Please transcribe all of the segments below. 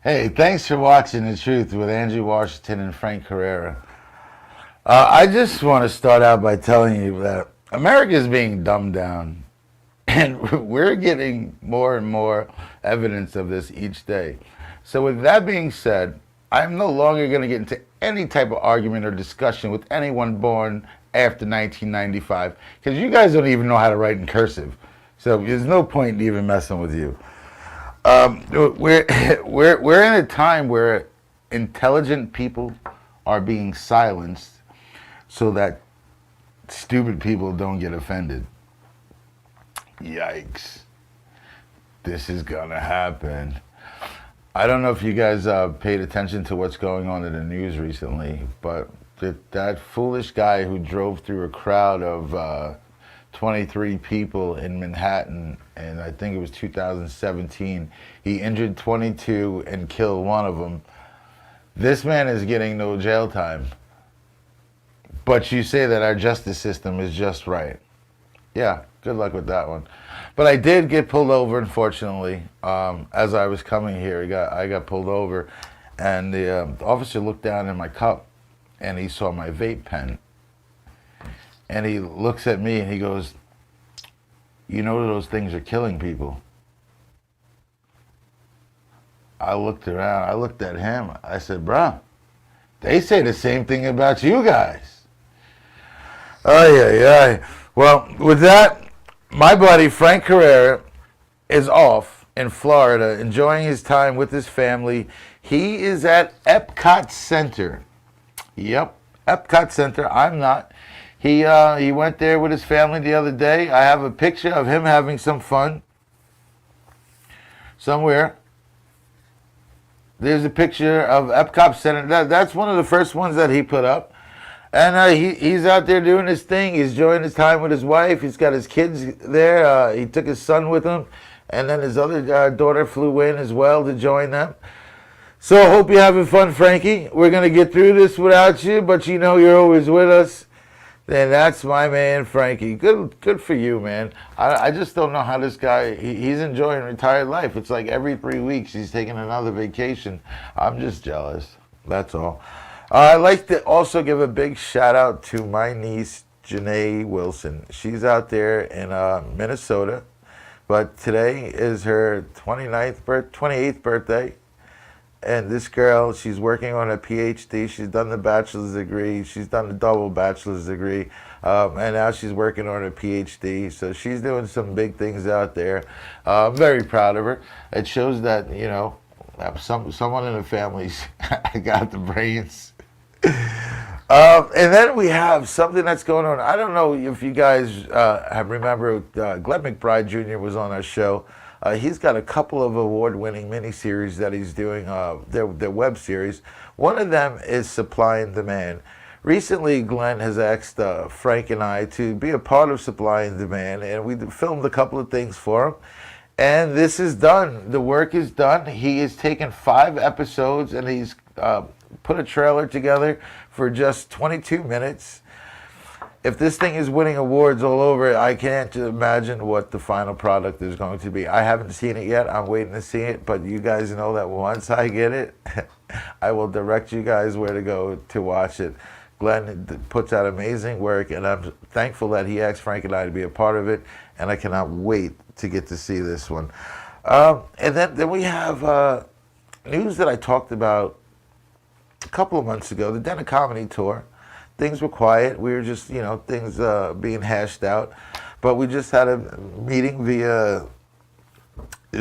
Hey, thanks for watching The Truth with Andrew Washington and Frank Carrera. I just want to start out by telling you that America is being dumbed down, and we're getting more and more evidence of this each day. So, with that being said, I'm no longer going to get into any type of argument or discussion with anyone born after 1995 because you guys don't even know how to write in cursive. So, there's no point in even messing with you. We're, we're in a time where intelligent people are being silenced so that stupid people don't get offended. Yikes. This is gonna happen. I don't know if you guys paid attention to what's going on in the news recently, but that foolish guy who drove through a crowd of 23 people in Manhattan, and I think it was 2017, he injured 22 and killed one of them. This man is getting no jail time. But you say that our justice system is just right. Yeah, good luck with that one. But I did get pulled over, unfortunately. As I was coming here, I got pulled over, and the officer looked down in my cup, and he saw my vape pen. And he looks at me and he goes, "You know those things are killing people." I looked around, I looked at him, I said, "Bro, they say the same thing about you guys." Oh, yeah. Well, with that, my buddy Frank Carrera is off in Florida, enjoying his time with his family. He is at Epcot Center. Yep, Epcot Center. I'm not. He went there with his family the other day. I have a picture of him having some fun somewhere. There's a picture of Epcot Center. That's one of the first ones that he put up. And he's out there doing his thing. He's enjoying his time with his wife. He's got his kids there. He took his son with him. And then his other daughter flew in as well to join them. So I hope you're having fun, Frankie. We're going to get through this without you, but you know you're always with us. Then that's my man, Frankie. Good for you, man. I just don't know how this guy, he's enjoying retired life. It's like every 3 weeks he's taking another vacation. I'm just jealous. That's all. I'd like to also give a big shout out to my niece, Janae Wilson. She's out there in Minnesota, but today is her 28th birthday. And this girl, she's working on a PhD. She's done the bachelor's degree. She's done the double bachelor's degree. And now she's working on a PhD. So she's doing some big things out there. I'm very proud of her. It shows that, you know, someone in the family's got the brains. And then we have something that's going on. I don't know if you guys have remembered Glenn McBride Jr. was on our show. He's got a couple of award-winning miniseries that he's doing, their web series. One of them is Supply and Demand. Recently, Glenn has asked Frank and I to be a part of Supply and Demand, and we filmed a couple of things for him. And this is done. The work is done. He has taken 5 episodes, and he's put a trailer together for just 22 minutes. If this thing is winning awards all over, I can't imagine what the final product is going to be. I haven't seen it yet. I'm waiting to see it, but you guys know that once I get it, I will direct you guys where to go to watch it. Glenn puts out amazing work, and I'm thankful that he asked Frank and I to be a part of it, and I cannot wait to get to see this one. And then we have news that I talked about a couple of months ago, the Den of Comedy Tour. Things were quiet. We were just, you know, things being hashed out. But we just had a meeting via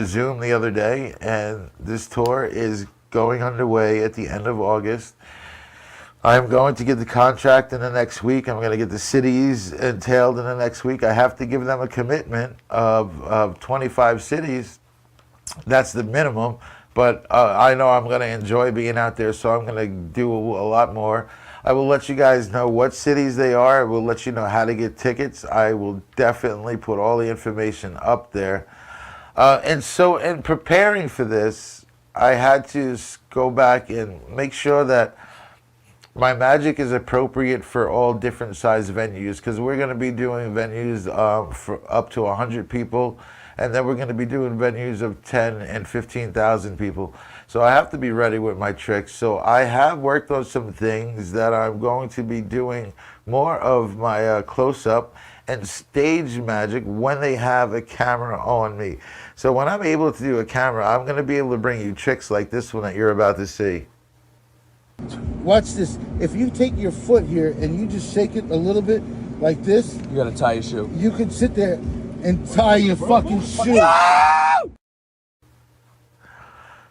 Zoom the other day, and this tour is going underway at the end of August. I'm going to get the contract in the next week. I'm going to get the cities entailed in the next week. I have to give them a commitment of 25 cities. That's the minimum. But I know I'm going to enjoy being out there, so I'm going to do a lot more. I will let you guys know what cities they are. I will let you know how to get tickets. I will definitely put all the information up there. And so in preparing for this, I had to go back and make sure that my magic is appropriate for all different size venues, because we're going to be doing venues for up to 100 people. and then we're going to be doing venues of 10 and 15,000 people. So I have to be ready with my tricks. So I have worked on some things that I'm going to be doing more of my close-up and stage magic when they have a camera on me. So when I'm able to do a camera, I'm going to be able to bring you tricks like this one that you're about to see. Watch this. If you take your foot here and you just shake it a little bit like this, you gotta tie your shoe. You can sit there and tie your fucking shoe.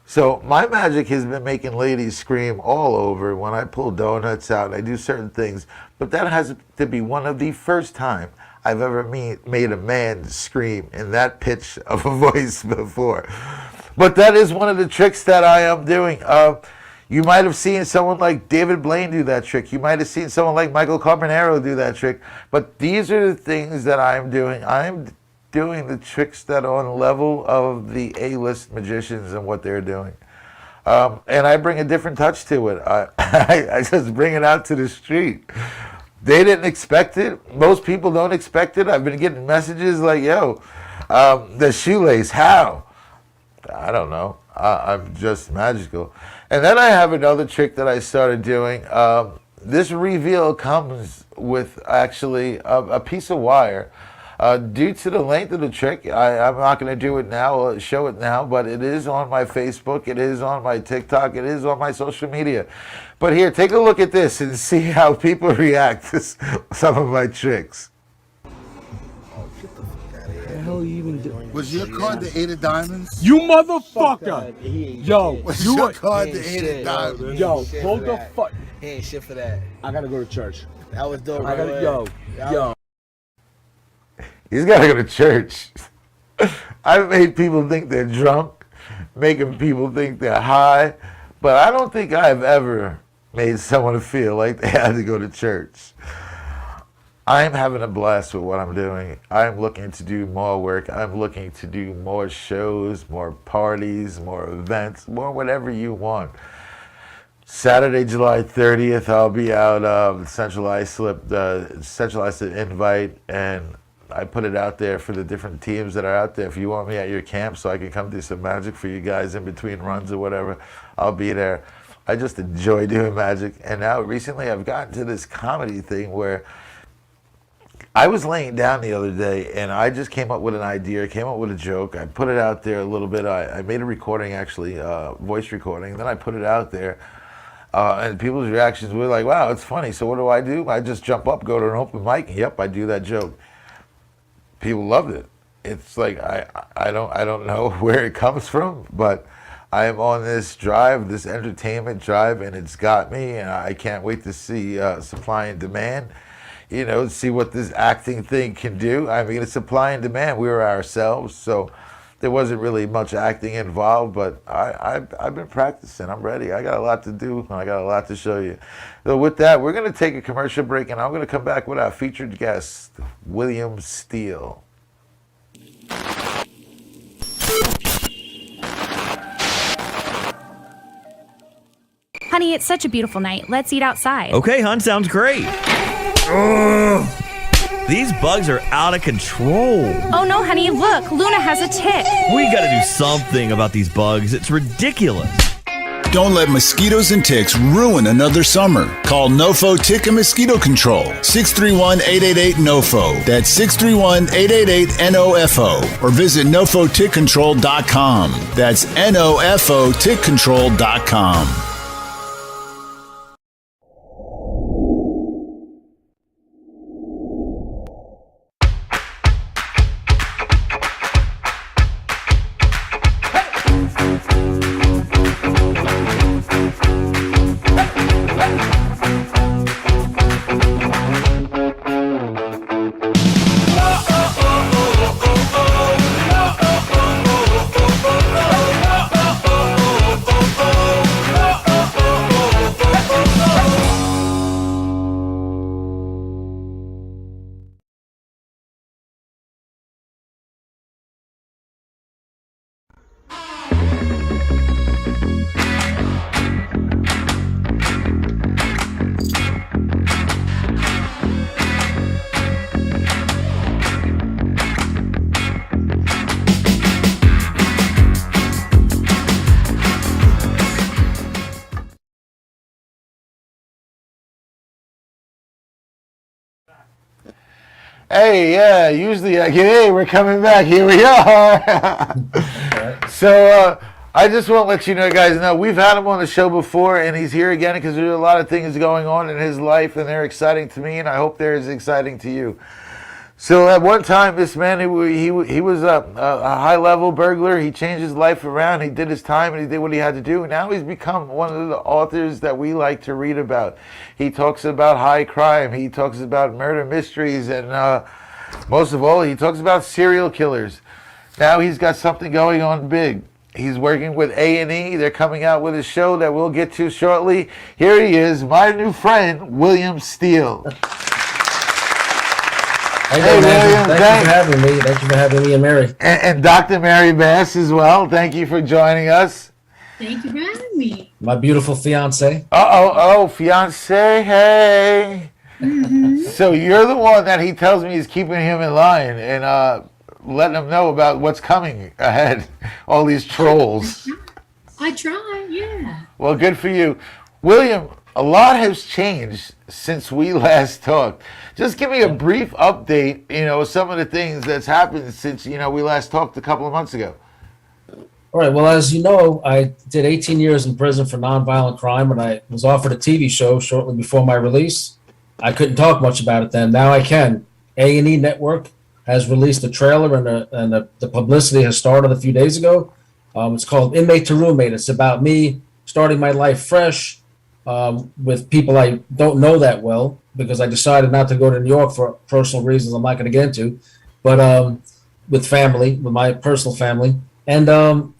So my magic has been making ladies scream all over when I pull donuts out and I do certain things, but that has to be one of the first time I've ever made a man scream in that pitch of a voice before. But that is one of the tricks that I am doing. You might have seen someone like David Blaine do that trick. You might have seen someone like Michael Carbonaro do that trick. But these are the things that I'm doing. I'm doing the tricks that are on level of the A-list magicians and what they're doing. And I bring a different touch to it. I just bring it out to the street. They didn't expect it. Most people don't expect it. I've been getting messages like, yo, the shoelace, how? I don't know. I'm just magical. And then I have another trick that I started doing. This reveal comes with actually a piece of wire. Due to the length of the trick, I'm not going to do it now, show it now, but it is on my Facebook, it is on my TikTok, it is on my social media. But here, take a look at this and see how people react to some of my tricks. What the hell are you even doing? Was your card the 8 of diamonds? You motherfucker! Yo, was your card the 8 of diamonds? Yo, hold the fuck. He ain't shit for that. I gotta go to church. That was dope. I gotta, yo. He's got to go to church. I've made people think they're drunk, making people think they're high, but I don't think I've ever made someone feel like they had to go to church. I'm having a blast with what I'm doing. I'm looking to do more work. I'm looking to do more shows, more parties, more events, more whatever you want. Saturday, July 30th, I'll be out Central Islip, Central Islip Invite, and I put it out there for the different teams that are out there. If you want me at your camp so I can come do some magic for you guys in between runs or whatever, I'll be there. I just enjoy doing magic. And now recently I've gotten to this comedy thing where I was laying down the other day and I just came up with an idea, came up with a joke. I put it out there a little bit. I made a recording actually, voice recording. Then I put it out there. And people's reactions were like, wow, it's funny. So what do? I just jump up, go to an open mic, and yep, I do that joke. People loved it. It's like I don't know where it comes from, but I am on this drive, this entertainment drive, and it's got me. And I can't wait to see supply and demand. You know, see what this acting thing can do. I mean, it's supply and demand. We were ourselves, so there wasn't really much acting involved. But I've been practicing. I'm ready. I got a lot to do, and I got a lot to show you. So with that, we're going to take a commercial break, and I'm going to come back with our featured guest, William Steele. Honey, it's such a beautiful night. Let's eat outside. Okay, hon, sounds great. These bugs are out of control. Oh no, honey, look, Luna has a tick. We gotta do something about these bugs. It's ridiculous. Don't let mosquitoes and ticks ruin another summer. Call NoFo Tick and Mosquito Control. 631-888-NOFO. That's 631-888-NOFO. Or visit NoFoTickControl.com. That's NoFoTickControl.com. Hey, yeah, usually I get, hey, we're coming back. Here we are. So I just want to let you know, guys, know we've had him on the show before, and he's here again because there's a lot of things going on in his life, and they're exciting to me, and I hope they're as exciting to you. So at one time, this man, he was a high-level burglar. He changed his life around. He did his time, and he did what he had to do. Now he's become one of the authors that we like to read about. He talks about high crime. He talks about murder mysteries, and most of all, he talks about serial killers. Now he's got something going on big. He's working with A&E. They're coming out with a show that we'll get to shortly. Here he is, my new friend, William Steele. Hey, William, thank you for having me. Thank you for having me and Mary. And Dr. Mary Bass as well. Thank you for joining us. Thank you for having me. My beautiful fiance. Fiance, hey. So you're the one that he tells me is keeping him in line and letting him know about what's coming ahead. All these trolls. I try, yeah. Well, good for you. William, a lot has changed since we last talked. Just give me a brief update, some of the things that's happened since, we last talked a couple of months ago. All right. Well, as you know, I did 18 years in prison for nonviolent crime, and I was offered a TV show shortly before my release. I couldn't talk much about it then. Now I can. A&E Network has released a trailer, and the publicity has started a few days ago. It's called Inmate to Roommate. It's about me starting my life fresh with people I don't know that well, because I decided not to go to New York for personal reasons I'm not going to get into, but with family, with my personal family. And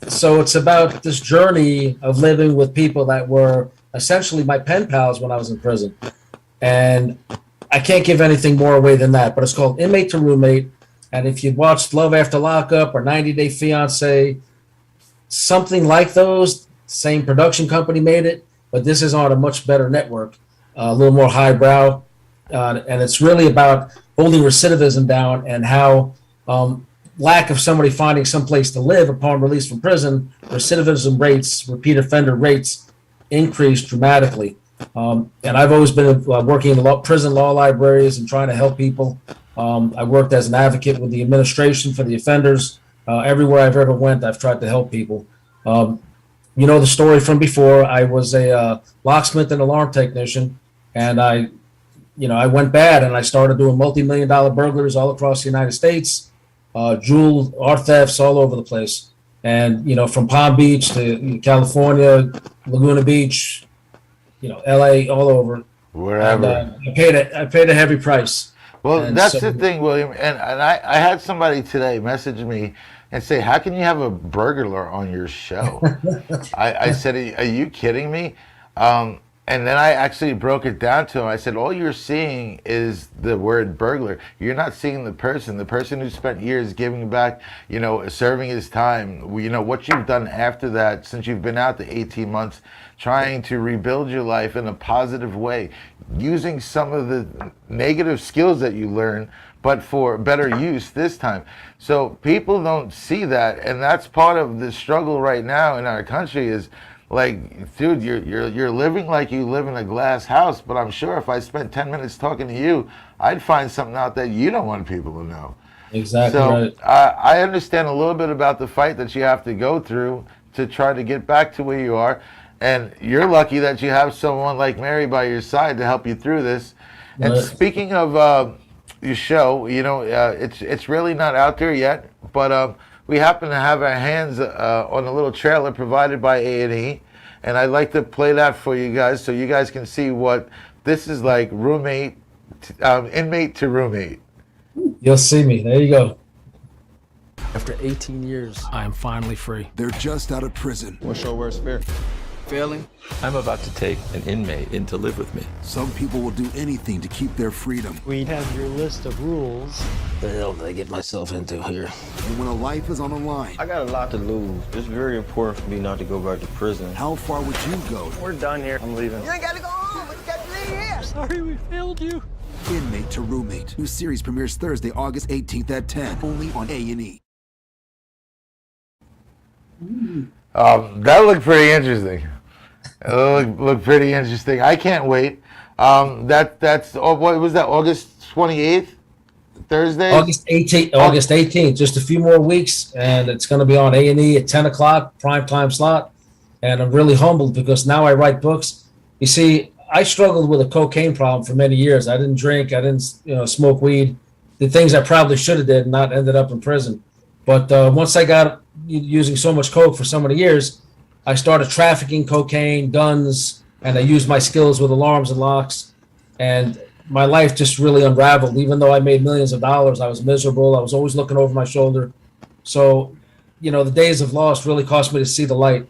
so it's about this journey of living with people that were essentially my pen pals when I was in prison. And I can't give anything more away than that, but it's called Inmate to Roommate. And if you watched Love After Lockup or 90 Day Fiance, something like those, same production company made it, but this is on a much better network, a little more highbrow. And it's really about holding recidivism down and how lack of somebody finding some place to live upon release from prison, recidivism rates, repeat offender rates increase dramatically. And I've always been working in prison law libraries and trying to help people. I worked as an advocate with the administration for the offenders. Everywhere I've ever went, I've tried to help people. You know the story from before. I was a locksmith and alarm technician, and I went bad, and I started doing multi-million-dollar burglaries all across the United States, jewel art thefts all over the place. And, from Palm Beach to California, Laguna Beach, LA, all over. Wherever. And, I paid a heavy price. Well, And that's so- the thing, William. And I had somebody today message me and say, how can you have a burglar on your show? I said, are you kidding me? And then I actually broke it down to him. I said, all you're seeing is the word burglar. You're not seeing the person who spent years giving back, serving his time. What you've done after that, since you've been out the 18 months, trying to rebuild your life in a positive way, using some of the negative skills that you learned, but for better use this time. So people don't see that, and that's part of the struggle right now in our country is, like, dude, you're living like you live in a glass house, but I'm sure if I spent 10 minutes talking to you, I'd find something out that you don't want people to know. Exactly So right. I understand a little bit about the fight that you have to go through to try to get back to where you are. And you're lucky that you have someone like Mary by your side to help you through this. And Right. speaking of your show, it's really not out there yet, but we happen to have our hands on a little trailer provided by A&E, and I'd like to play that for you guys so you guys can see what this is like, inmate to roommate. You'll see me. There you go. After 18 years, I am finally free. They're just out of prison. What's your worst fear? Failing? I'm about to take an inmate in to live with me. Some people will do anything to keep their freedom. We have your list of rules. The hell did I get myself into here? And when a life is on the line, I got a lot to lose. It's very important for me not to go back to prison. how far would you go? We're done here. I'm leaving. You ain't gotta go home, but you got to leave here. Sorry we failed you. Inmate to Roommate. New series premieres Thursday, August 18th at 10. Only on A&E. That looked pretty interesting. It looked pretty interesting. I can't wait. What was that, August 28th? Thursdays? August 18th, just a few more weeks, and it's going to be on A&E at 10 o'clock, prime time slot. And I'm really humbled because now I write books. You see, I struggled with a cocaine problem for many years. I didn't drink. I didn't, smoke weed. The things I probably should have did and not ended up in prison. But once I got using so much coke for so many years, I started trafficking cocaine, guns, and I used my skills with alarms and locks. And my life just really unraveled. Even though I made millions of dollars, I was miserable. I was always looking over my shoulder. So, the days of lost really cost me to see the light.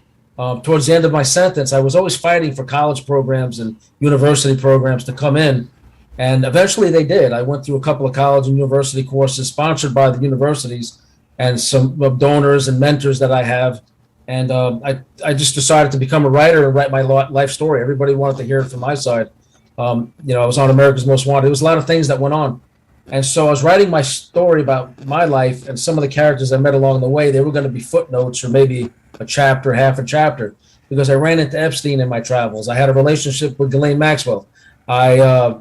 Towards the end of my sentence, I was always fighting for college programs and university programs to come in. And eventually they did. I went through a couple of college and university courses sponsored by the universities and some donors and mentors that I have. And I just decided to become a writer and write my life story. Everybody wanted to hear it from my side. I was on America's Most Wanted. There was a lot of things that went on. And so I was writing my story about my life, and some of the characters I met along the way, they were going to be footnotes or maybe a chapter, half a chapter, because I ran into Epstein in my travels. I had a relationship with Ghislaine Maxwell. I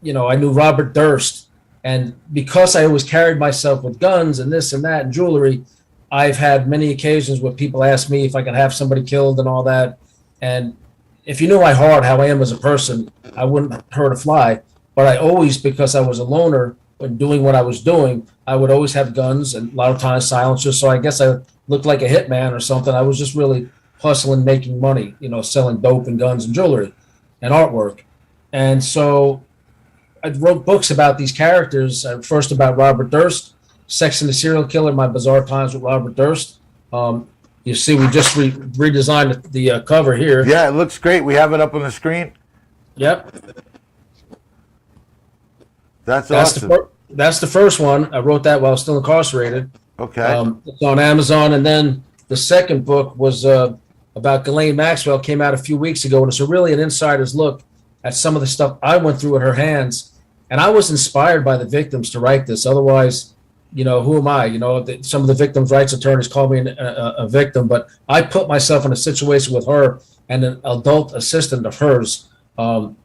knew Robert Durst. And because I always carried myself with guns and this and that and jewelry, I've had many occasions where people ask me if I could have somebody killed and all that. And if you knew my heart, how I am as a person, I wouldn't hurt a fly. But I always, because I was a loner and doing what I was doing, I would always have guns and a lot of times silencers. So I guess I looked like a hitman or something. I was just really hustling, making money, selling dope and guns and jewelry and artwork. And so I wrote books about these characters. First about Robert Durst, Sex and the Serial Killer, My Bizarre Times with Robert Durst. You see, we just redesigned the cover here. Yeah, it looks great. We have it up on the screen. Yep. That's awesome. That's the first one. I wrote that while I was still incarcerated. Okay. It's on Amazon. And then the second book was about Ghislaine Maxwell, came out a few weeks ago. And it's really an insider's look at some of the stuff I went through at her hands. And I was inspired by the victims to write this. Otherwise, who am I? Some of the victims' rights attorneys call me a victim, but I put myself in a situation with her and an adult assistant of hers. We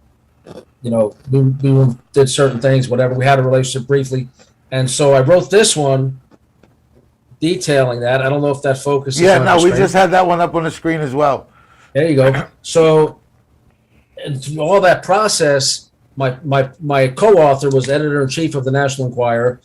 did certain things, whatever. We had a relationship briefly. And so I wrote this one detailing that. I don't know if that focuses on Yeah, no, we screen. just had that one up on the screen as well. There you go. So and through all that process, my co-author was editor-in-chief of the National Enquirer,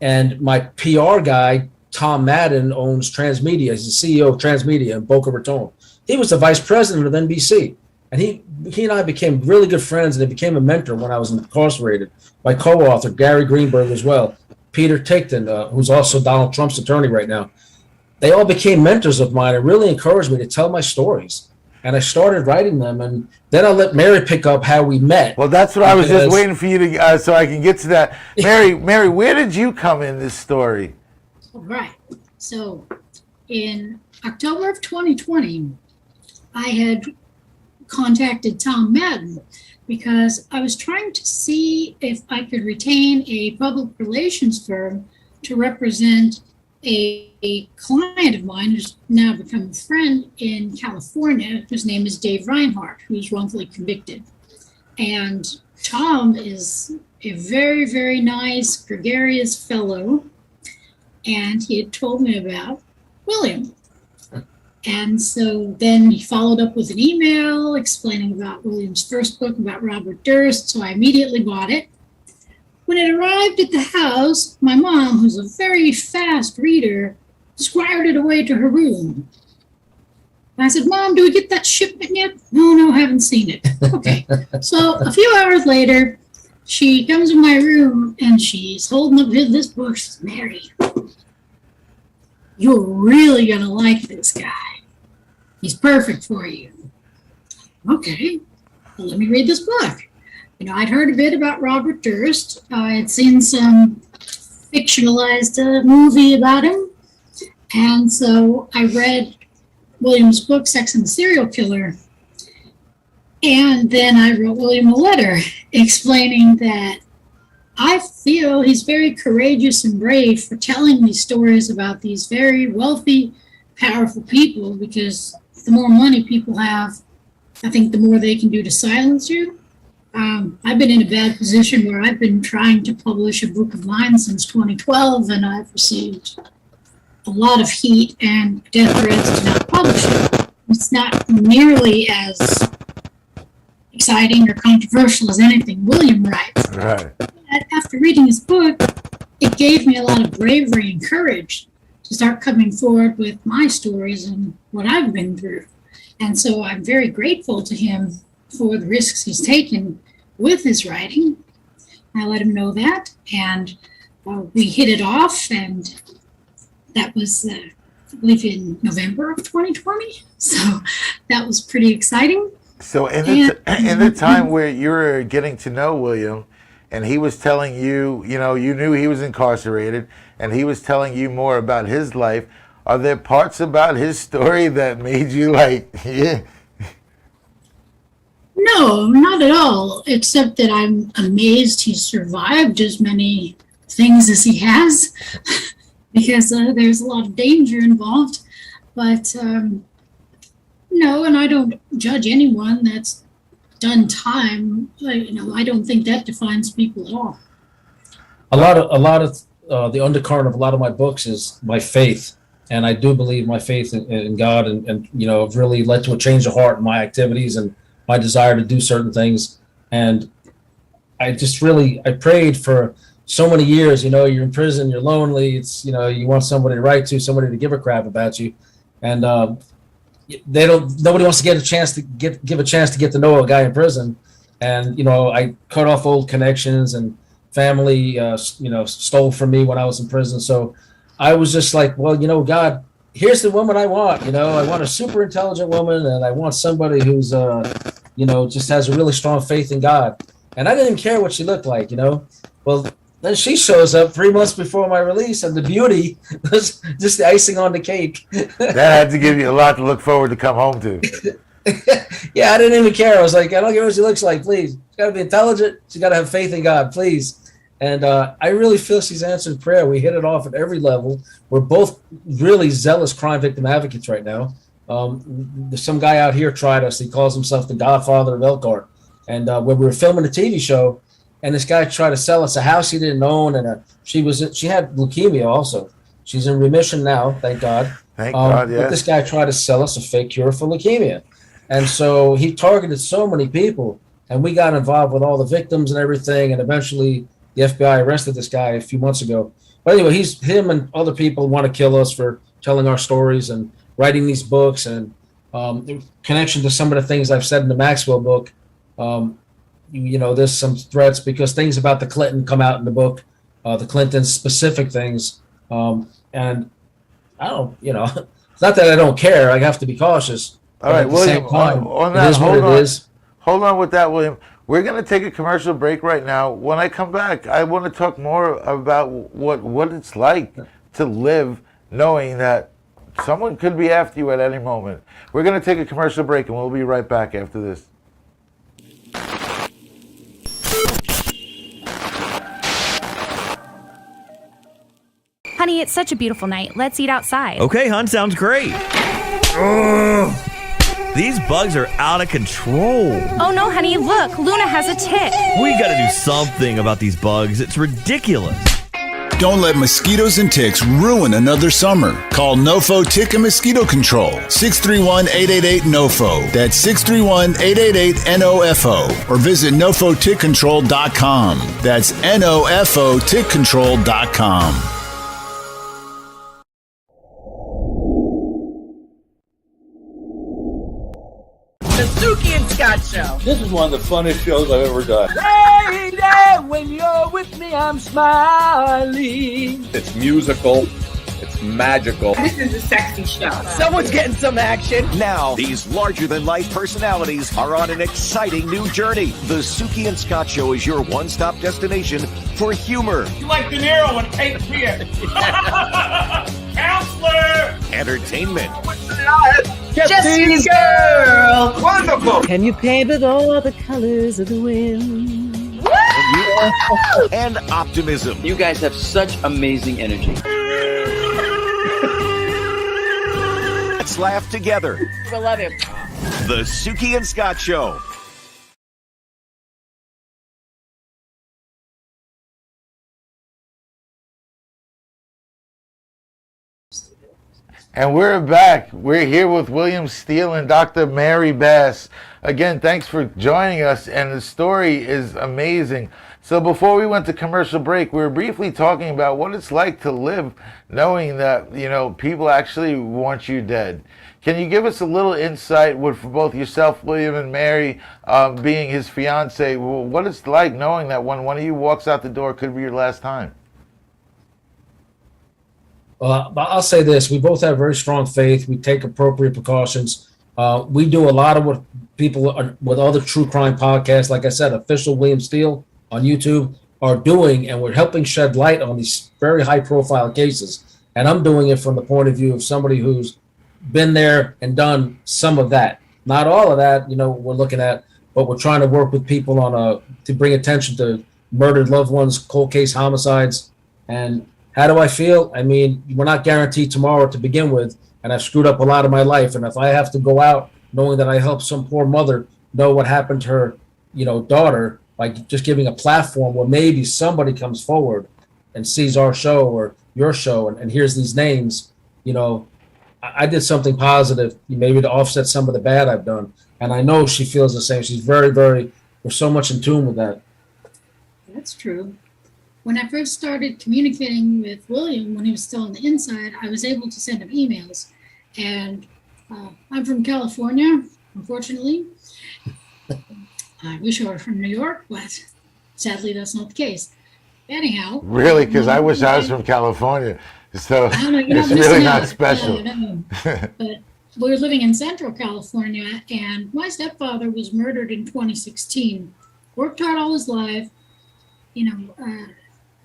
and my PR guy, Tom Madden, owns Transmedia. He's the CEO of Transmedia in Boca Raton. He was the vice president of NBC. And he and I became really good friends, and he became a mentor when I was incarcerated. My co-author, Gary Greenberg, as well. Peter Tickton, who's also Donald Trump's attorney right now. They all became mentors of mine and really encouraged me to tell my stories. And I started writing them, and then I let Mary pick up how we met. Well, that's what I was just waiting for you to, so I can get to that. Mary, where did you come in this story? All right. So in October of 2020, I had contacted Tom Madden because I was trying to see if I could retain a public relations firm to represent a client of mine who's now become a friend in California, whose name is Dave Reinhardt, who's wrongfully convicted. And Tom is a very, very nice, gregarious fellow. And he had told me about William. And so then he followed up with an email explaining about William's first book about Robert Durst. So I immediately bought it. When it arrived at the house, my mom, who's a very fast reader, squired it away to her room. And I said, Mom, do we get that shipment yet? No, haven't seen it. Okay. So a few hours later, she comes in my room and she's holding up this book. She says, Mary, you're really going to like this guy. He's perfect for you. Okay, well, let me read this book. I'd heard a bit about Robert Durst. I had seen some fictionalized movie about him. And so I read William's book, Sex and the Serial Killer. And then I wrote William a letter explaining that I feel he's very courageous and brave for telling these stories about these very wealthy, powerful people, because the more money people have, I think the more they can do to silence you. I've been in a bad position where I've been trying to publish a book of mine since 2012, and I've received a lot of heat and death threats to not publish it. It's not nearly as exciting or controversial as anything William writes. Right. After reading his book, it gave me a lot of bravery and courage to start coming forward with my stories and what I've been through. And so I'm very grateful to him for the risks he's taken with his writing. I let him know that, and we hit it off, and that was, I believe, in November of 2020. So that was pretty exciting. So in the time where you were getting to know William, and he was telling you, you know, you knew he was incarcerated, and he was telling you more about his life, are there parts about his story that made you like, yeah? No, not at all, except that I'm amazed he survived as many things as he has, because there's a lot of danger involved. But no, and I don't judge anyone that's done time. I don't think that defines people at all. A lot of the undercurrent of a lot of my books is my faith, and I do believe my faith in God, and you know, have really led to a change of heart in my activities and my desire to do certain things. And I just really, I prayed for so many years. You know, you're in prison, you're lonely. It's, you know, you want somebody to write to, somebody to give a crap about you, and nobody wants to give a chance to get to know a guy in prison. And you know, I cut off old connections, and family stole from me when I was in prison. So I was just like, well, you know, God, here's the woman I want. You know, I want a super intelligent woman, and I want somebody who's just has a really strong faith in God. And I didn't even care what she looked like, you know. Well, then she shows up 3 months before my release, and the beauty was just the icing on the cake. That had to give you a lot to look forward to come home to. Yeah, I didn't even care. I was like, I don't care what she looks like, please. She's got to be intelligent. She's got to have faith in God, please. And I really feel she's answered prayer. We hit it off at every level. We're both really zealous crime victim advocates right now. There's some guy out here tried us. He calls himself the Godfather of Elkhart. And when we were filming a TV show, and this guy tried to sell us a house he didn't own, and she had leukemia also. She's in remission now, thank God. Thank God, yes. But this guy tried to sell us a fake cure for leukemia. And so he targeted so many people, and we got involved with all the victims and everything, and eventually the FBI arrested this guy a few months ago. But anyway, him and other people want to kill us for telling our stories and writing these books, and in connection to some of the things I've said in the Maxwell book. There's some threats because things about the Clinton come out in the book, the Clinton specific things. And I don't, it's not that I don't care. I have to be cautious. All right, William, on that, hold on with that, William. We're going to take a commercial break right now. When I come back, I want to talk more about what it's like to live knowing that someone could be after you at any moment. We're going to take a commercial break, and we'll be right back after this. Honey, it's such a beautiful night. Let's eat outside. Okay, hon, sounds great. These bugs are out of control. Oh no, honey, look, Luna has a tick. We gotta do something about these bugs. It's ridiculous. Don't let mosquitoes and ticks ruin another summer. Call NoFo Tick and Mosquito Control. 631-888-NOFO. That's 631-888-NOFO. Or visit NoFoTickControl.com. That's NoFoTickControl.com. The Suki and Scott Show. This is one of the funnest shows I've ever done. Lady, when you're with me, I'm smiling. It's musical. It's magical. This is a sexy show. Someone's getting some action. Now, these larger-than-life personalities are on an exciting new journey. The Suki and Scott Show is your one-stop destination for humor. You like De Niro and Cape Fear. Counselor! Entertainment. Jesse's girl. Wonderful. Can you paint with all the colors of the wind? And optimism. You guys have such amazing energy. Let's laugh together. I love him. The Suki and Scott Show. And we're back. We're here with William Steele and Dr. Mary Bass. Again, thanks for joining us, and the story is amazing. So before we went to commercial break, we were briefly talking about what it's like to live knowing that, people actually want you dead. Can you give us a little insight for both yourself, William, and Mary, being his fiance, what it's like knowing that when one of you walks out the door, it could be your last time? Well, I'll say this. We both have very strong faith. We take appropriate precautions. We do a lot of what people with other true crime podcasts, like I said, Official William Steele on YouTube, are doing, and we're helping shed light on these very high-profile cases. And I'm doing it from the point of view of somebody who's been there and done some of that. Not all of that, we're looking at, but we're trying to work with people to bring attention to murdered loved ones, cold case homicides. And how do I feel? I mean, we're not guaranteed tomorrow to begin with, and I've screwed up a lot of my life. And if I have to go out knowing that I helped some poor mother know what happened to her, daughter, by just giving a platform where maybe somebody comes forward and sees our show or your show and hears these names, I did something positive, maybe to offset some of the bad I've done. And I know she feels the same. She's very, we're so much in tune with that. That's true. When I first started communicating with William, when he was still on the inside, I was able to send him emails. And I'm from California, unfortunately. I wish I were from New York, but sadly that's not the case. Anyhow. Really? Because I wish I was from California. So it's really not special. No. But we were living in Central California, and my stepfather was murdered in 2016. Worked hard all his life,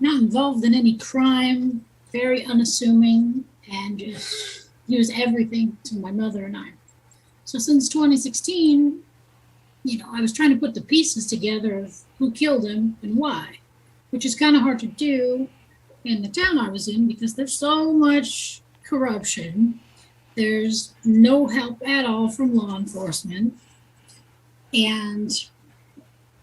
not involved in any crime, very unassuming, and just used everything to my mother and I. So since 2016, I was trying to put the pieces together of who killed him and why, which is kind of hard to do in the town I was in because there's so much corruption. There's no help at all from law enforcement. And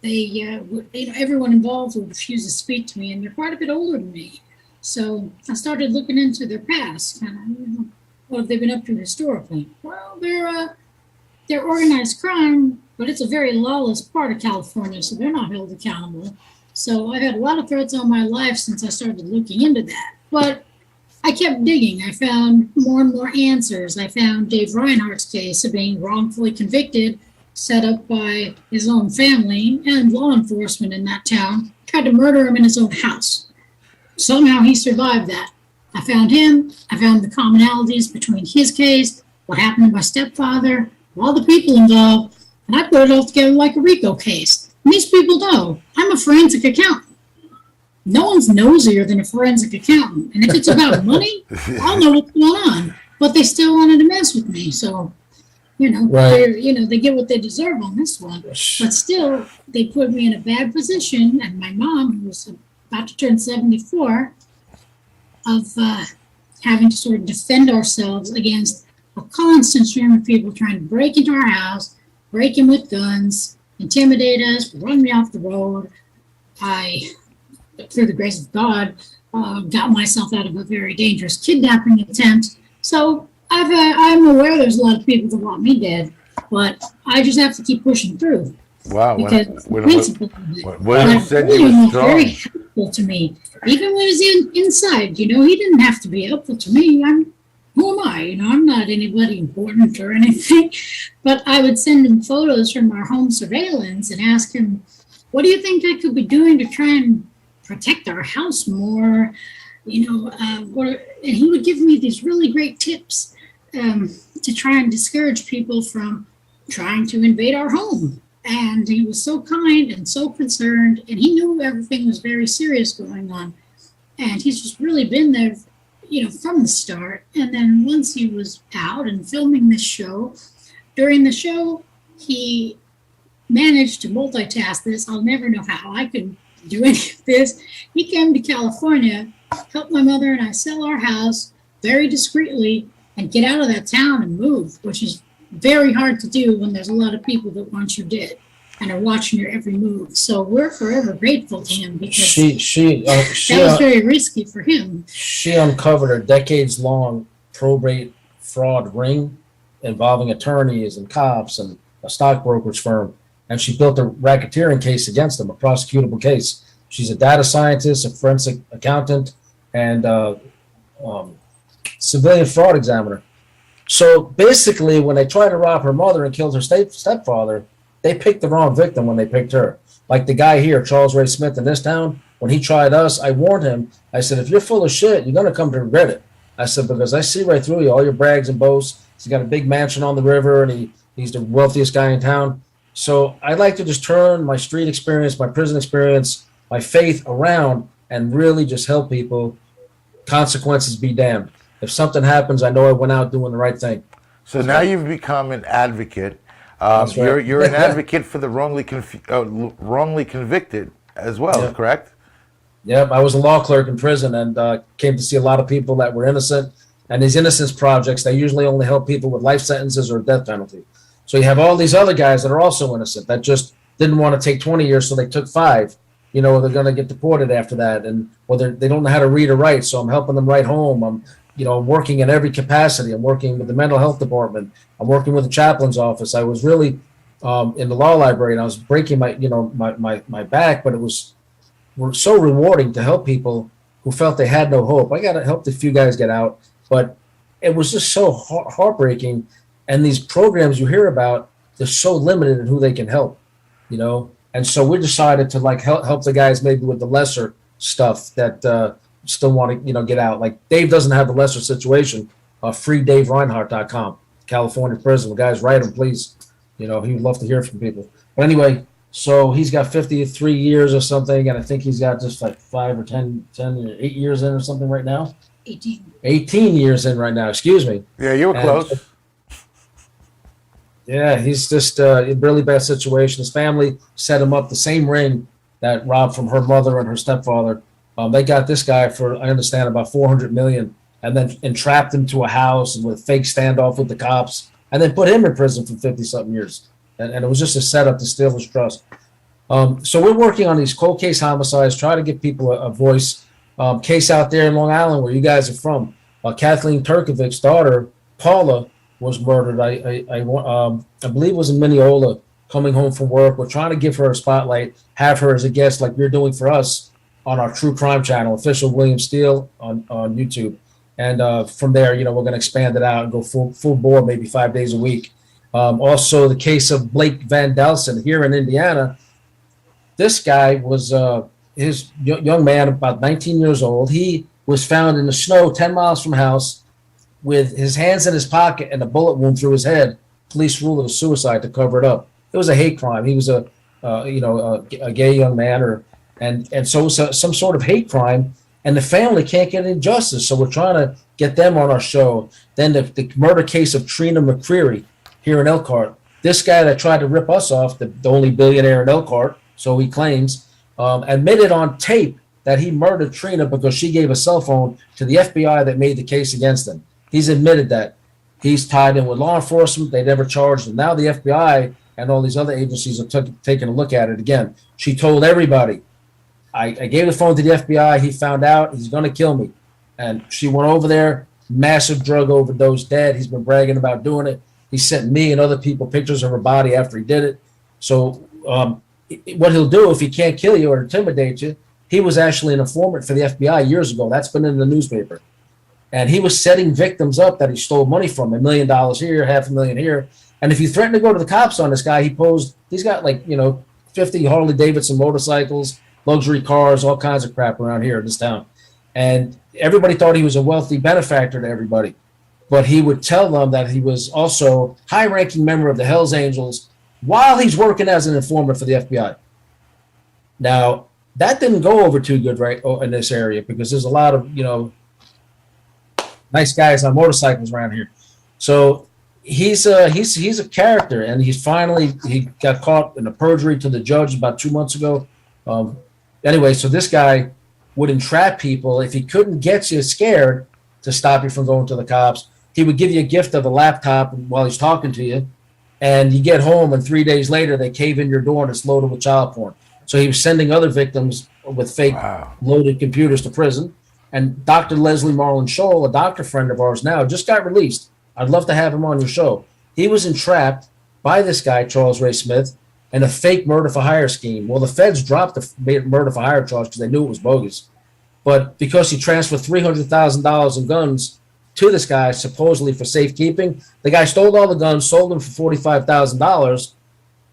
they, everyone involved would refuse to speak to me, and they're quite a bit older than me. So I started looking into their past, kind of, what have they been up to historically? Well, they're organized crime, but it's a very lawless part of California, so they're not held accountable. So I've had a lot of threats on my life since I started looking into that. But I kept digging. I found more and more answers. I found Dave Reinhardt's case of being wrongfully convicted, set up by his own family and law enforcement in that town, tried to murder him in his own house. Somehow he survived that. I found him. I found the commonalities between his case, what happened to my stepfather, all the people involved, and I put it all together like a RICO case. And these people know I'm a forensic accountant. No one's nosier than a forensic accountant. And if it's about money, I'll know what's going on. But they still wanted to mess with me. So, right. They get what they deserve on this one. But still, they put me in a bad position. And my mom, who was about to turn 74, of having to sort of defend ourselves against a constant stream of people trying to break into our house, break in with guns, intimidate us, run me off the road. I, through the grace of God, got myself out of a very dangerous kidnapping attempt. So I'm aware there's a lot of people that want me dead, but I just have to keep pushing through. Wow. William said he was strong. Very helpful to me. Even when he was inside, he didn't have to be helpful to me. Who am I? I'm not anybody important or anything. But I would send him photos from our home surveillance and ask him, what do you think I could be doing to try and protect our house more? And he would give me these really great tips to try and discourage people from trying to invade our home. And he was so kind and so concerned, and he knew everything was very serious going on. And he's just really been there, from the start. And then once he was out and filming this show, during the show, he managed to multitask this. I'll never know how I could do any of this. He came to California, helped my mother and I sell our house very discreetly and get out of that town and move, which is very hard to do when there's a lot of people that want you dead and are watching your every move. So we're forever grateful to him because that was very risky for him. She uncovered a decades-long probate fraud ring involving attorneys and cops and a stock brokerage firm. And she built a racketeering case against them, a prosecutable case. She's a data scientist, a forensic accountant, and civilian fraud examiner. So basically, when they tried to rob her mother and killed her stepfather, they picked the wrong victim when they picked her. Like the guy here, Charles Ray Smith in this town, when he tried us, I warned him. I said, if you're full of shit, you're going to come to regret it. I said, because I see right through you, all your brags and boasts. He's got a big mansion on the river, and he's the wealthiest guy in town. So I'd like to just turn my street experience, my prison experience, my faith around and really just help people. Consequences be damned. If something happens, I know I went out doing the right thing. So now you've become an advocate. That's right. You're an advocate for the wrongly convicted as well, Yeah. correct? Yep, I was a law clerk in prison and came to see a lot of people that were innocent. And these innocence projects, they usually only help people with life sentences or death penalty. So you have all these other guys that are also innocent that just didn't want to take 20 years, so they took 5. You know, they're going to get deported after that, and or they don't know how to read or write. So I'm helping them write home. I'm working in every capacity. I'm working with the mental health department. I'm working with the chaplain's office. I was really in the law library, and I was breaking my back, but it was so rewarding to help people who felt they had no hope. I got to help a few guys get out, but it was just so heartbreaking. And these programs you hear about, they're so limited in who they can help, And so we decided to help the guys maybe with the lesser stuff that still want to, get out. Like Dave doesn't have the lesser situation. FreeDaveReinhardt.com, California prison. The guys, write him, please. He would love to hear from people. But anyway, so he's got 53 years or something, and I think he's got just like 5 or 10 or 8 years in or something right now. 18 years in right now. Excuse me. Yeah, you were close. Yeah, he's just in a really bad situation. His family set him up the same ring that robbed from her mother and her stepfather. They got this guy for, I understand, about $400 million, and then entrapped him to a house and with fake standoff with the cops, and then put him in prison for 50-something years. And it was just a setup to steal his trust. So we're working on these cold case homicides, try to give people a voice. Case out there in Long Island, where you guys are from, Kathleen Turkovic's daughter, Paula, was murdered. I believe it was in Mineola, coming home from work. We're trying to give her a spotlight, have her as a guest like you're doing for us on our true crime channel, Official William Steele on YouTube. And from there, we're going to expand it out and go full bore, maybe 5 days a week. Also, the case of Blake Van Delsen here in Indiana. This guy was his young man, about 19 years old. He was found in the snow 10 miles from house with his hands in his pocket and a bullet wound through his head. Police ruled it a suicide to cover it up. It was a hate crime. He was a gay young man, and so it was some sort of hate crime. And the family can't get any justice, so we're trying to get them on our show. Then the murder case of Trina McCreary here in Elkhart. This guy that tried to rip us off, the only billionaire in Elkhart, so he claims, admitted on tape that he murdered Trina because she gave a cell phone to the FBI that made the case against him. He's admitted that. He's tied in with law enforcement. They never charged him. Now the FBI and all these other agencies are taking a look at it again. She told everybody, I gave the phone to the FBI. He found out. He's going to kill me. And she went over there, massive drug overdose, dead. He's been bragging about doing it. He sent me and other people pictures of her body after he did it. So what he'll do if he can't kill you or intimidate you, he was actually an informant for the FBI years ago. That's been in the newspaper. And he was setting victims up that he stole money from, $1 million here, $500,000 here. And if you threaten to go to the cops on this guy, he's got 50 Harley Davidson motorcycles, luxury cars, all kinds of crap around here in this town. And everybody thought he was a wealthy benefactor to everybody. But he would tell them that he was also a high-ranking member of the Hells Angels while he's working as an informant for the FBI. Now, that didn't go over too good right in this area because there's a lot of, nice guys on motorcycles around here. So he's a character, and he got caught in a perjury to the judge about 2 months ago. Anyway, so this guy would entrap people. If he couldn't get you scared to stop you from going to the cops, he would give you a gift of a laptop while he's talking to you, and you get home, and 3 days later they cave in your door and it's loaded with child porn. So he was sending other victims with fake loaded computers to prison. And Dr. Leslie Marlin Scholl, a doctor friend of ours now, just got released. I'd love to have him on your show. He was entrapped by this guy, Charles Ray Smith, in a fake murder for hire scheme. Well, the feds dropped the murder for hire charge because they knew it was bogus. But because he transferred $300,000 in guns to this guy, supposedly for safekeeping, the guy stole all the guns, sold them for $45,000,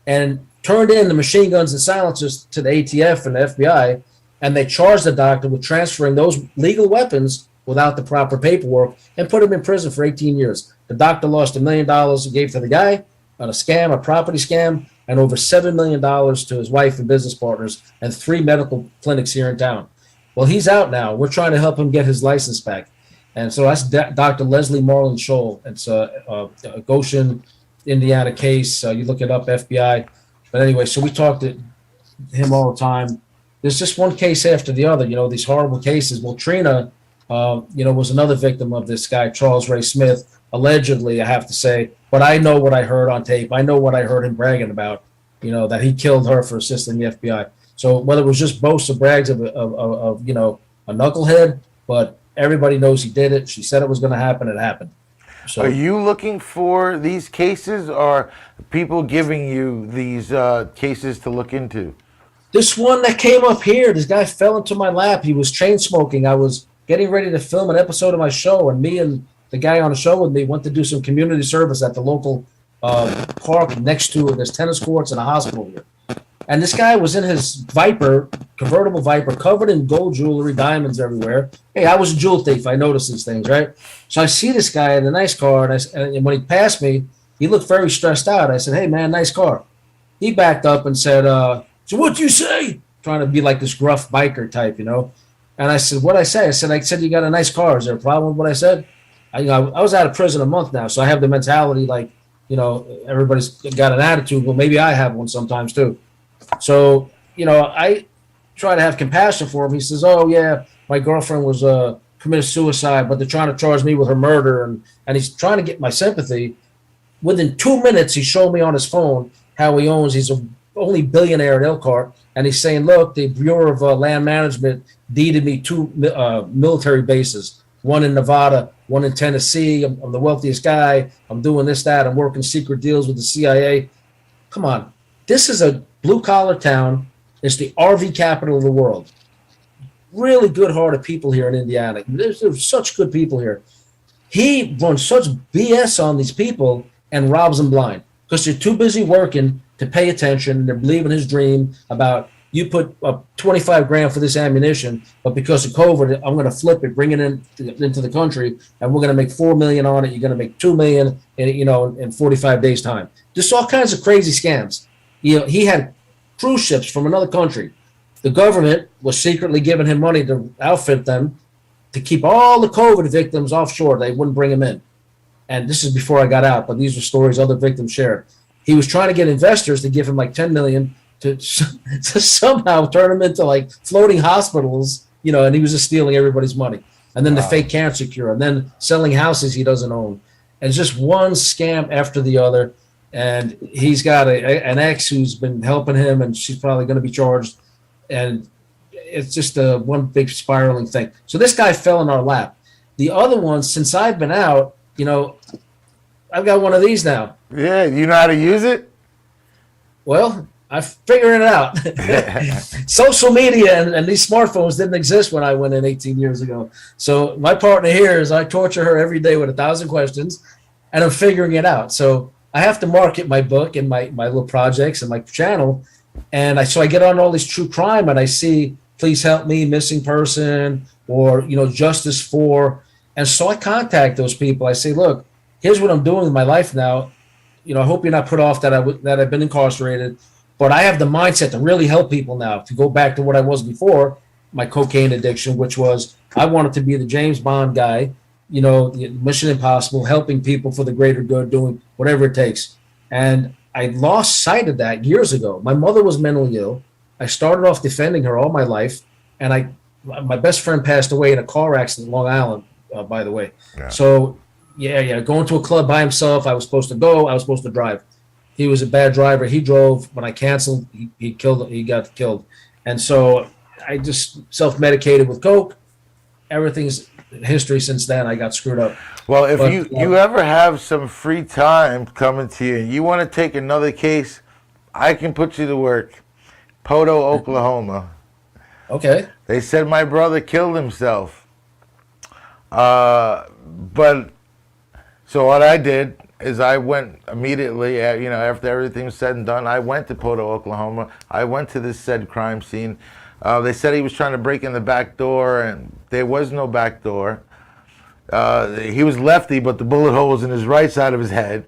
and turned in the machine guns and silencers to the ATF and the FBI, and they charged the doctor with transferring those legal weapons without the proper paperwork and put him in prison for 18 years. The doctor lost $1 million he gave to the guy on a scam, a property scam, and over $7 million to his wife and business partners and 3 medical clinics here in town. Well, he's out now. We're trying to help him get his license back. And so that's Dr. Leslie Marlin Scholl. It's a Goshen, Indiana case. You look it up, FBI. But anyway, so we talk to him all the time. There's just one case after the other, these horrible cases. Well, Trina, was another victim of this guy, Charles Ray Smith, allegedly, I have to say. But I know what I heard on tape. I know what I heard him bragging about, that he killed her for assisting the FBI. So whether it was just boasts or brags of a knucklehead, but everybody knows he did it. She said it was going to happen. It happened. So, are you looking for these cases, or people giving you these cases to look into? This one that came up here, this guy fell into my lap. He was chain smoking. I was getting ready to film an episode of my show, and me and the guy on the show with me went to do some community service at the local park next to there's tennis courts and a hospital here. And this guy was in his Viper, convertible Viper, covered in gold jewelry, diamonds everywhere. Hey, I was a jewel thief. I noticed these things, right? So I see this guy in a nice car, and when he passed me, he looked very stressed out. I said, "Hey, man, nice car." He backed up and said, "So what you say?" Trying to be like this gruff biker type, And I said, "What'd I say?" I said, "You got a nice car. Is there a problem with what I said?" I was out of prison a month now, so I have the mentality like, everybody's got an attitude. Well, maybe I have one sometimes too. So, I try to have compassion for him. He says, "Oh, yeah, my girlfriend was committed suicide, but they're trying to charge me with her murder." And he's trying to get my sympathy. Within 2 minutes, he showed me on his phone how he's a only billionaire in Elkhart. And he's saying, "Look, the Bureau of Land Management deeded me 2 military bases, one in Nevada, one in Tennessee. I'm the wealthiest guy. I'm doing this, that. I'm working secret deals with the CIA." Come on. This is a blue-collar town. It's the RV capital of the world. Really good-hearted people here in Indiana. There's such good people here. He runs such BS on these people and robs them blind because they're too busy working to pay attention. They're believing his dream about, you put up 25 grand for this ammunition, but because of COVID, I'm going to flip it, bring it into the country, and we're going to make $4 million on it. You're going to make $2 million in 45 days' time. Just all kinds of crazy scams. He had cruise ships from another country. The government was secretly giving him money to outfit them to keep all the COVID victims offshore. They wouldn't bring him in. And this is before I got out, but these are stories other victims shared. He was trying to get investors to give him like $10 million to somehow turn them into like floating hospitals, and he was just stealing everybody's money. And then the fake cancer cure, and then selling houses he doesn't own. And it's just one scam after the other. And he's got an ex who's been helping him, and she's probably going to be charged. And it's just one big spiraling thing. So this guy fell in our lap. The other one, since I've been out, I've got one of these now. Yeah, you know how to use it? Well, I'm figuring it out. Social media and these smartphones didn't exist when I went in 18 years ago. So my partner here is I torture her every day with 1,000 questions, and I'm figuring it out. So I have to market my book and my little projects and my channel. And so I get on all this true crime and I see, please help me, missing person, or, justice for. And so I contact those people. I say, look, here's what I'm doing in my life now. I hope you're not put off that I've been incarcerated, but I have the mindset to really help people now, to go back to what I was before my cocaine addiction, which was I wanted to be the James Bond guy, Mission Impossible, helping people for the greater good, doing whatever it takes. And I lost sight of that years ago. My mother was mentally ill. I started off defending her all my life. And my best friend passed away in a car accident in Long Island, by the way. Yeah. So, going to a club by himself. I was supposed to go. I was supposed to drive. He was a bad driver. He drove. When I canceled, he got killed. And so I just self-medicated with coke. Everything's history since then. I got screwed up. Well, if But, you ever have some free time coming to you and you want to take another case, I can put you to work. Poto, Oklahoma. Okay. They said my brother killed himself. But so what I did is I went immediately, after everything was said and done, I went to Poto, Oklahoma. I went to this said crime scene. They said he was trying to break in the back door, and there was no back door. He was lefty, but the bullet hole was in his right side of his head.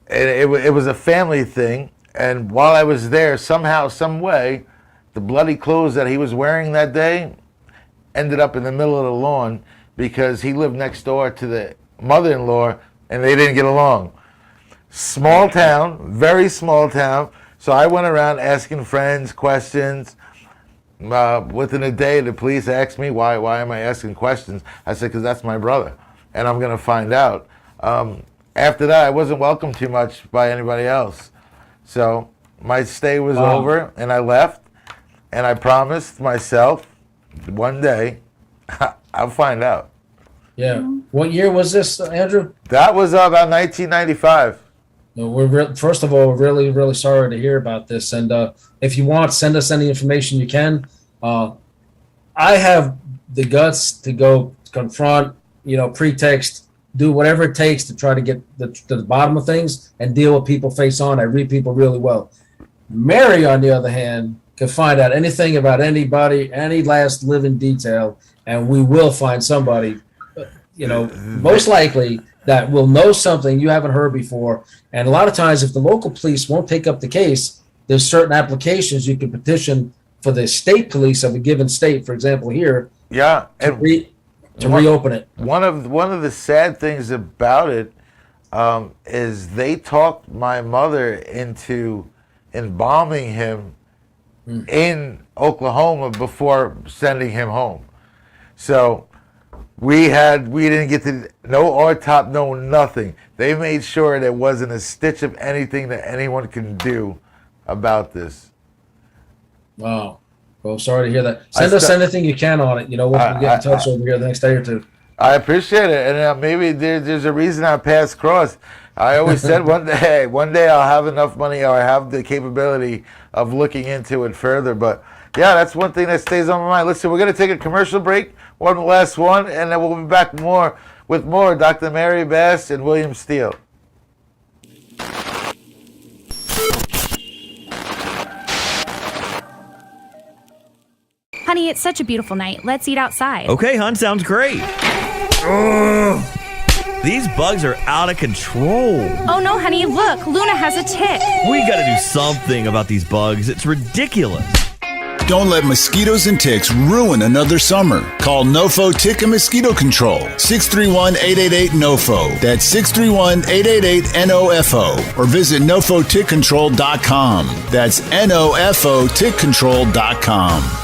And it was a family thing. And while I was there, somehow, some way, the bloody clothes that he was wearing that day ended up in the middle of the lawn because he lived next door to the mother-in-law, and they didn't get along. Small town, very small town. So I went around asking friends questions. Within a day, the police asked me, why am I asking questions? I said, because that's my brother, and I'm going to find out. After that, I wasn't welcomed too much by anybody else. So my stay was over, and I left, and I promised myself one day I'll find out. Yeah. What year was this, Andrew? That was about 1995. No, first of all, we're really, really sorry to hear about this. And if you want, send us any information you can. I have the guts to go confront, pretext, do whatever it takes to try to get to the bottom of things and deal with people face on. I read people really well. Mary, on the other hand, can find out anything about anybody, any last living detail, and we will find somebody, most likely that will know something you haven't heard before. And a lot of times, if the local police won't take up the case, there's certain applications you can petition for the state police of a given state, for example, here. Yeah, and reopen it. One of the sad things about it is they talked my mother into embalming him in Oklahoma before sending him home. So we didn't get to no autopsy, no nothing. They made sure there wasn't a stitch of anything that anyone can do about this. Wow. Well, sorry to hear that. Send us anything you can on it. We'll get in touch over here the next day or two. I appreciate it, and maybe there's a reason our paths crossed. I always said one day I'll have enough money, or I have the capability of looking into it further. But yeah, that's one thing that stays on my mind. Listen, we're going to take a commercial break, one last one, and then we'll be back with more Dr. Mary Bass and William Steele. Honey, it's such a beautiful night. Let's eat outside. Okay, hon, sounds great. These bugs are out of control. Oh no, honey, look, Luna has a tick. We gotta do something about these bugs. It's ridiculous. Don't let mosquitoes and ticks ruin another summer. Call Nofo Tick and Mosquito Control. 631-888-NOFO. That's 631-888-NOFO. Or visit NofoTickControl.com. That's NOFOTickControl.com.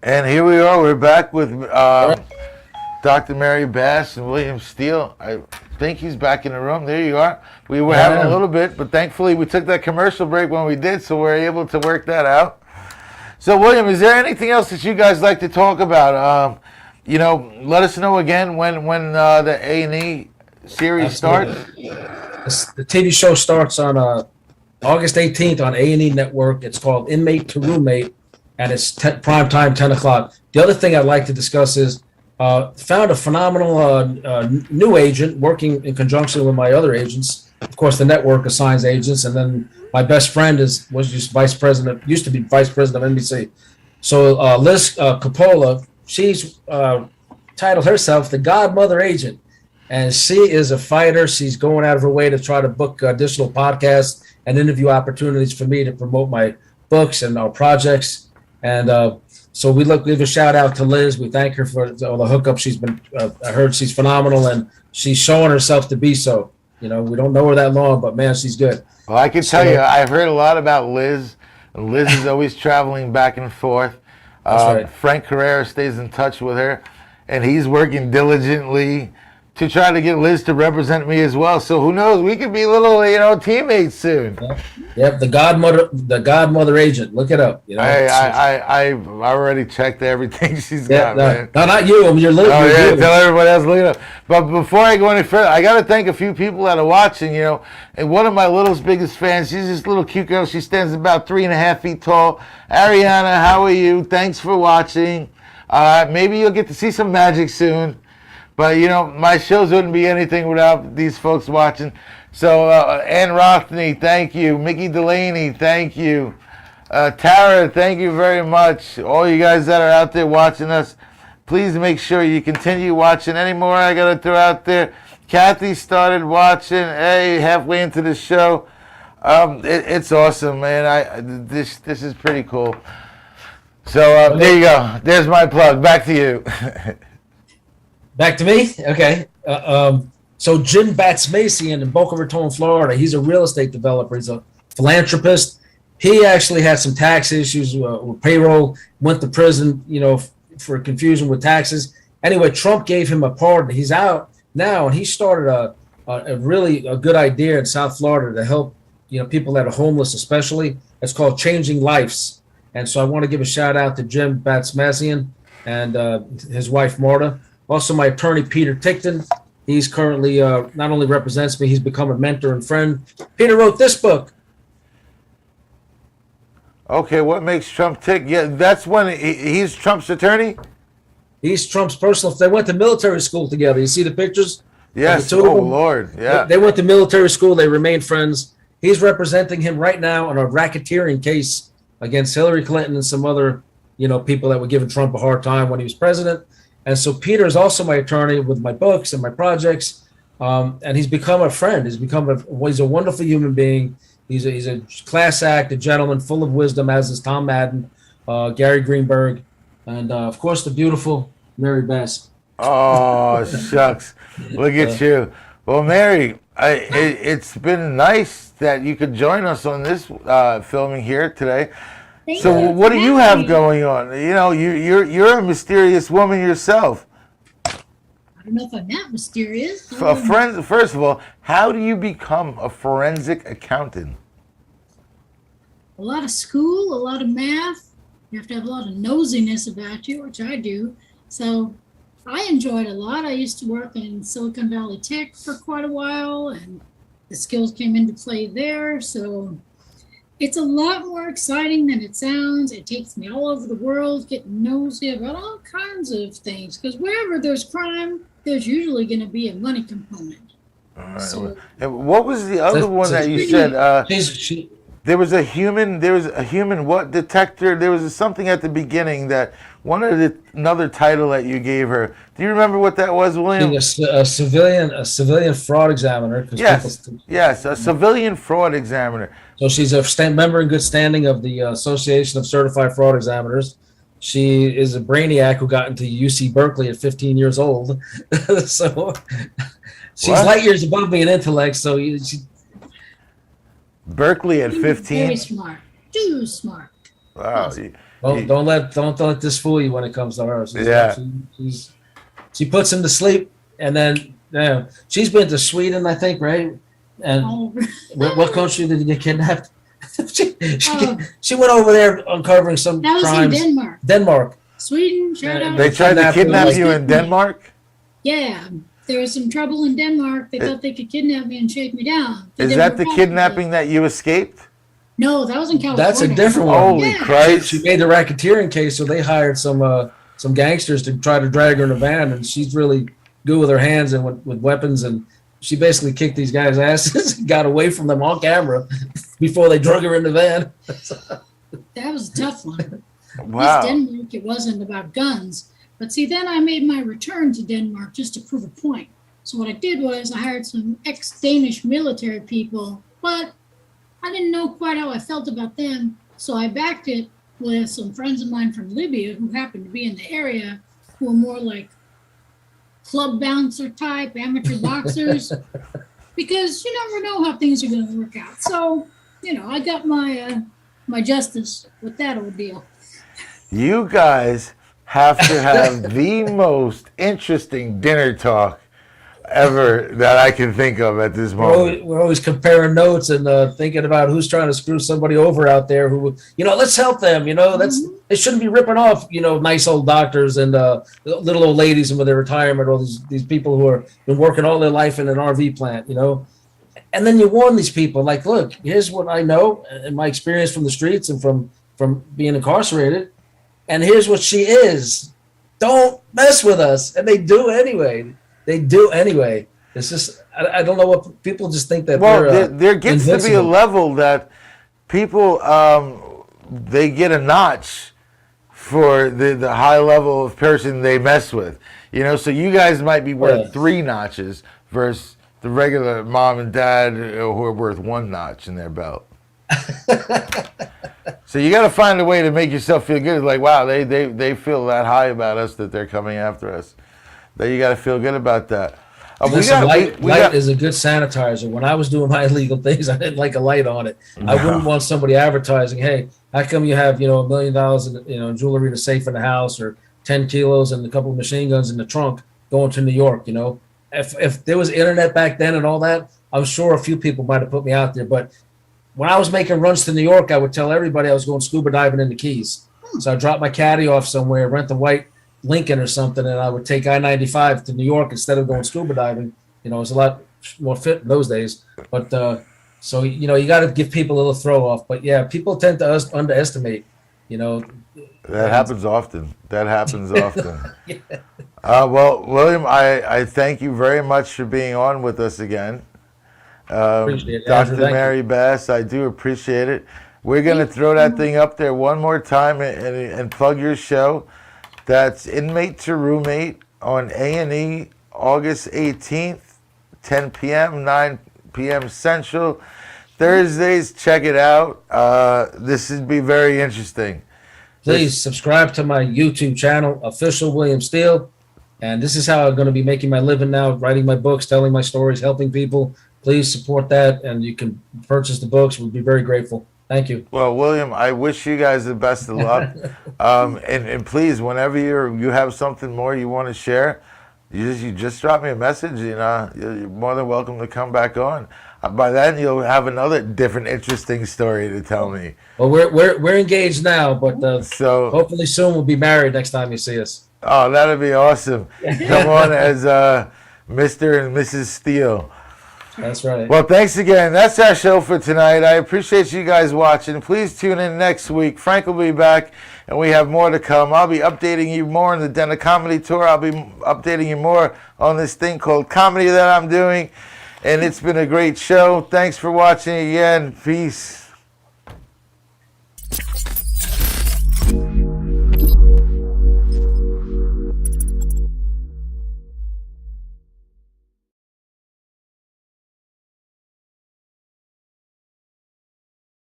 And here we are. We're back with Dr. Mary Bass and William Steele. I think he's back in the room. There you are. We were having a little bit, but thankfully we took that commercial break when we did, so we're able to work that out. So, William, is there anything else that you guys like to talk about? Let us know again when the A&E series starts. The TV show starts on August 18th on A&E Network. It's called Inmate to Roommate, and it's prime time, 10 o'clock. The other thing I'd like to discuss is found a phenomenal new agent working in conjunction with my other agents. Of course, the network assigns agents, and then my best friend used to be vice president of NBC. So Liz Coppola, she's titled herself the Godmother Agent, and she is a fighter. She's going out of her way to try to book additional podcasts and interview opportunities for me to promote my books and our projects. And so we give a shout out to Liz. We thank her for all the hookup. She's been, I heard she's phenomenal, and she's showing herself to be so. You know, we don't know her that long, but man, she's good. Well, I can tell you, I've heard a lot about Liz. Liz is always traveling back and forth. That's right. Frank Carrera stays in touch with her, and he's working diligently to try to get Liz to represent me as well. So who knows? We could be little, teammates soon. Yep, the Godmother Agent. Look it up. You know, I've already checked everything she's got, man. No, not you. You're looking. Oh, yeah, tell everybody else look it up. But before I go any further, I got to thank a few people that are watching, and one of my littlest biggest fans, she's this little cute girl. She stands about 3.5 feet tall. Ariana, how are you? Thanks for watching. Maybe you'll get to see some magic soon. But, my shows wouldn't be anything without these folks watching. So, Ann Rothney, thank you. Mickey Delaney, thank you. Tara, thank you very much. All you guys that are out there watching us, please make sure you continue watching. Any more I got to throw out there? Kathy started watching, halfway into the show. It's awesome, man. This is pretty cool. So, there you go. There's my plug. Back to you. Back to me? Okay. So Jim Batsmasian in Boca Raton, Florida, he's a real estate developer. He's a philanthropist. He actually had some tax issues with payroll, went to prison, for confusion with taxes. Anyway, Trump gave him a pardon. He's out now, and he started a really good idea in South Florida to help, people that are homeless especially. It's called Changing Lives. And so I want to give a shout out to Jim Batsmasian and his wife, Marta. Also, my attorney, Peter Tickton. He's currently not only represents me, he's become a mentor and friend. Peter wrote this book. Okay, what makes Trump tick? Yeah, that's when he's Trump's attorney? He's Trump's personal. They went to military school together. You see the pictures? Yes, oh, Lord, yeah. They went to military school. They remained friends. He's representing him right now on a racketeering case against Hillary Clinton and some other, people that were giving Trump a hard time when he was president. And so Peter is also my attorney with my books and my projects, and he's become a friend. He's a wonderful human being. He's a class act, a gentleman full of wisdom, as is Tom Madden, Gary Greenberg, and of course the beautiful Mary Best. Oh, shucks. Look at you. Well, Mary, it's been nice that you could join us on this filming here today. So what do you have going on? You're a mysterious woman yourself. I don't know if I'm that mysterious. First of all, how do you become a forensic accountant? A lot of school, a lot of math. You have to have a lot of nosiness about you, which I do. So I enjoyed a lot. I used to work in Silicon Valley Tech for quite a while, and the skills came into play there. So it's a lot more exciting than it sounds. It takes me all over the world, getting nosy about all kinds of things. Because wherever there's crime, there's usually going to be a money component. All right. So, and what was the other one that you said? There was a human what detector? There was something at the beginning that another title that you gave her. Do you remember what that was, William? A civilian fraud examiner. Yes, a civilian fraud examiner. So she's a member in good standing of the Association of Certified Fraud Examiners. She is a brainiac who got into UC Berkeley at 15 years old. So she's light years above me in intellect. So Berkeley at 15. Very smart. Too smart. Wow. Don't let this fool you when it comes to her. She puts him to sleep, and then she's been to Sweden, I think, right? And what country did he get kidnapped? she went over there uncovering some crimes. That was in Denmark. Sweden, shout out. They tried to kidnap you in Denmark? Yeah. There was some trouble in Denmark. They thought they could kidnap me and shake me down. Is that the kidnapping that you escaped? No, that was in California. That's a different one. Holy Christ. She made the racketeering case, so they hired some gangsters to try to drag her in a van, and she's really good with her hands and with weapons, and she basically kicked these guys' asses and got away from them on camera before they drug her in the van. That was a tough one. Wow. This Denmark, it wasn't about guns. But see, then I made my return to Denmark just to prove a point. So what I did was I hired some ex-Danish military people, but I didn't know quite how I felt about them. So I backed it with some friends of mine from Libya who happened to be in the area, who were more like club bouncer type, amateur boxers, because you never know how things are going to work out. So, I got my my justice with that ordeal. You guys have to have the most interesting dinner talk ever that I can think of at this moment. We're always comparing notes and thinking about who's trying to screw somebody over out there. Who, let's help them. They shouldn't be ripping off, nice old doctors and little old ladies with their retirement, or these people who are been working all their life in an RV plant. And then you warn these people, like, look, here's what I know and my experience from the streets and from being incarcerated, and here's what she is. Don't mess with us. And they do anyway. It's just, I don't know what people just think that. Well, there gets to be a level that people, they get a notch for the high level of person they mess with. So you guys might be worth 3 notches versus the regular mom and dad who are worth 1 notch in their belt. So you got to find a way to make yourself feel good. Like, wow, they feel that high about us that they're coming after us. That you got to feel good about that. Listen, light is a good sanitizer. When I was doing my illegal things, I didn't like a light on it. No. I wouldn't want somebody advertising, hey, how come you have, $1 million in jewelry in a safe in the house, or 10 kilos and a couple of machine guns in the trunk going to New York, If there was internet back then and all that, I'm sure a few people might have put me out there. But when I was making runs to New York, I would tell everybody I was going scuba diving in the Keys. So I dropped my caddy off somewhere, rent a white Lincoln or something, and I would take I-95 to New York instead of going scuba diving. It was a lot more fit in those days. But so you got to give people a little throw off. But yeah, people tend to underestimate. That happens often. Yeah. Well, William, I thank you very much for being on with us again. Appreciate it. Dr. Andrew, Mary Bass, I do appreciate it. We're going to throw that thing up there one more time and plug your show. That's Inmate to Roommate on A&E, August 18th, 10 p.m., 9 p.m. Central. Thursdays, check it out. This would be very interesting. Please subscribe to my YouTube channel, Official William Steele. And this is how I'm going to be making my living now, writing my books, telling my stories, helping people. Please support that, and you can purchase the books. We'll be very grateful. Thank you. Well, William, I wish you guys the best of luck. And please, whenever you have something more you want to share, you just drop me a message. You're more than welcome to come back on. By then, you'll have another different, interesting story to tell me. Well, we're engaged now, but so hopefully soon we'll be married next time you see us. Oh, that'd be awesome. Come on as Mr. and Mrs. Steele. That's right. Well, thanks again. That's our show for tonight. I appreciate you guys watching. Please tune in next week. Frank will be back, and we have more to come. I'll be updating you more on the Den of Comedy Tour. I'll be updating you more on this thing called comedy that I'm doing. And it's been a great show. Thanks for watching again. Peace.